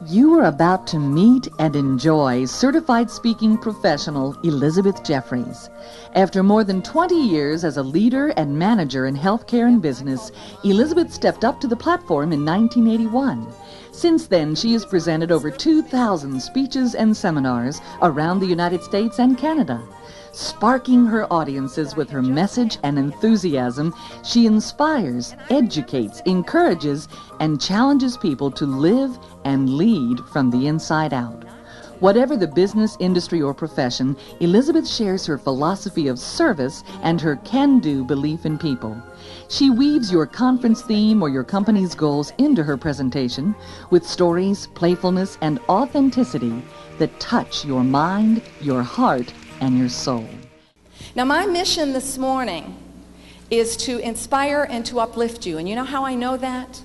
You are about to meet and enjoy certified speaking professional Elizabeth Jeffries. After more than 20 years as a leader and manager in healthcare and business, Elizabeth stepped up to the platform in 1981. Since then, she has presented over 2,000 speeches and seminars around the United States and Canada. Sparking her audiences with her message and enthusiasm, she inspires, educates, encourages, and challenges people to live and lead from the inside out. Whatever the business, industry, or profession, Elizabeth shares her philosophy of service and her can-do belief in people. She weaves your conference theme or your company's goals into her presentation with stories, playfulness, and authenticity that touch your mind, your heart, and your soul. Now, my mission this morning is to inspire and to uplift you. And you know how I know that?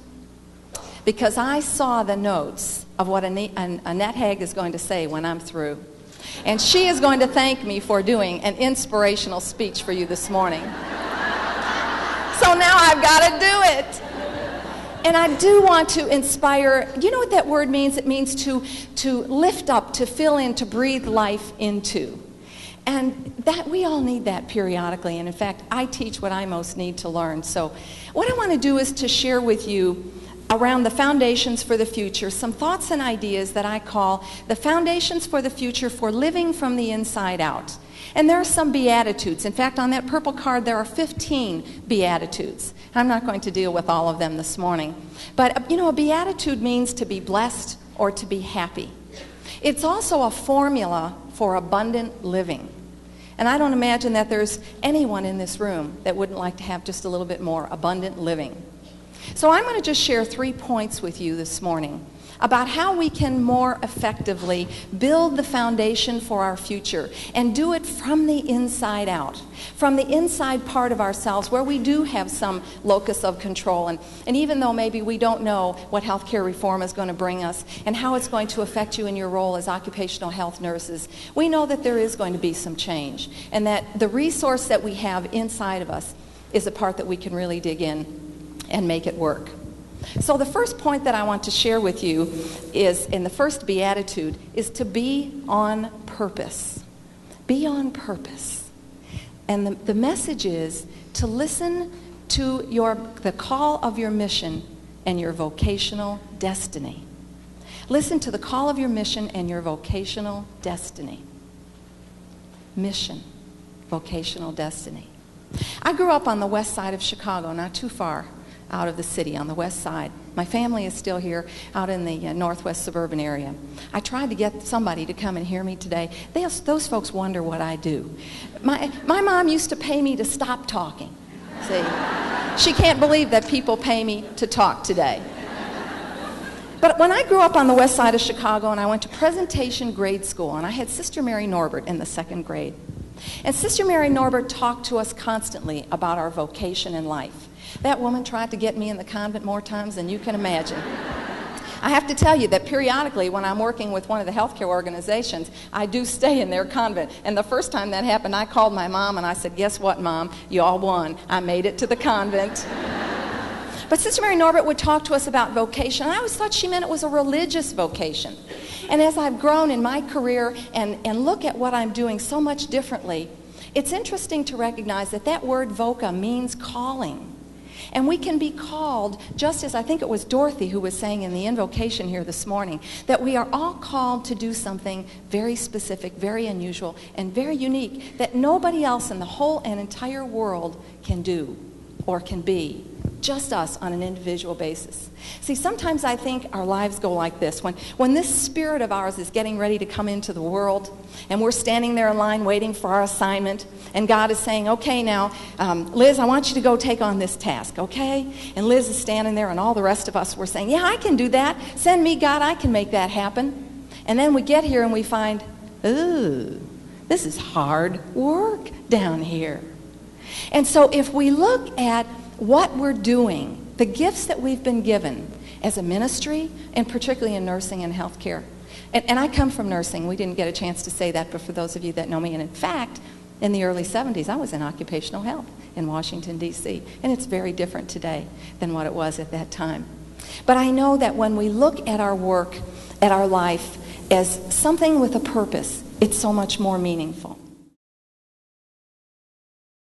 Because I saw the notes of what Annette Haig is going to say when I'm through. And she is going to thank me for doing an inspirational speech for you this morning. So now I've got to do it. And I do want to inspire. You know what that word means? It means to lift up, to fill in, to breathe life into. And that we all need that periodically. And in fact, I teach what I most need to learn. So what I want to do is to share with you around the foundations for the future, some thoughts and ideas that I call the foundations for the future for living from the inside out. And there are some Beatitudes. In fact, on that purple card, there are 15 Beatitudes. I'm not going to deal with all of them this morning. But, you know, a Beatitude means to be blessed or to be happy. It's also a formula for abundant living. And I don't imagine that there's anyone in this room that wouldn't like to have just a little bit more abundant living. So I'm going to just share 3 points with you this morning about how we can more effectively build the foundation for our future and do it from the inside out, from the inside part of ourselves where we do have some locus of control. And even though maybe we don't know what healthcare reform is going to bring us and how it's going to affect you in your role as occupational health nurses, we know that there is going to be some change and that the resource that we have inside of us is a part that we can really dig in and make it work. So the first point that I want to share with you is, in the first beatitude, is to be on purpose. Be on purpose. And the message is to listen to the call of your mission and your vocational destiny. Listen to the call of your mission and your vocational destiny. Mission, vocational destiny. I grew up on the west side of Chicago, not too far out of the city, on the west side. My family is still here out in the northwest suburban area. I tried to get somebody to come and hear me today. Those folks wonder what I do. My mom used to pay me to stop talking. See, she can't believe that people pay me to talk today. But when I grew up on the west side of Chicago and I went to presentation grade school, and I had Sister Mary Norbert in the 2nd grade. And Sister Mary Norbert talked to us constantly about our vocation in life. That woman tried to get me in the convent more times than you can imagine. I have to tell you that periodically when I'm working with one of the healthcare organizations, I do stay in their convent. And the first time that happened, I called my mom and I said, "Guess what, Mom? You all won. I made it to the convent." But Sister Mary Norbert would talk to us about vocation. I always thought she meant it was a religious vocation. And as I've grown in my career and look at what I'm doing so much differently, it's interesting to recognize that that word voca means calling. And we can be called, just as I think it was Dorothy who was saying in the invocation here this morning, that we are all called to do something very specific, very unusual, and very unique that nobody else in the whole and entire world can do or can be. Just us on an individual basis. See, sometimes I think our lives go like this. When this spirit of ours is getting ready to come into the world, and we're standing there in line waiting for our assignment, and God is saying, "Okay, now, Liz, I want you to go take on this task, okay?" And Liz is standing there, and all the rest of us were saying, "Yeah, I can do that. Send me, God, I can make that happen." And then we get here and we find, ooh, this is hard work down here. And so if we look at what we're doing, the gifts that we've been given as a ministry, and particularly in nursing and healthcare. And I come from nursing. We didn't get a chance to say that, but for those of you that know me, and in fact, in the early 70s, I was in occupational health in Washington, D.C., and it's very different today than what it was at that time. But I know that when we look at our work at our life as something with a purpose, it's so much more meaningful.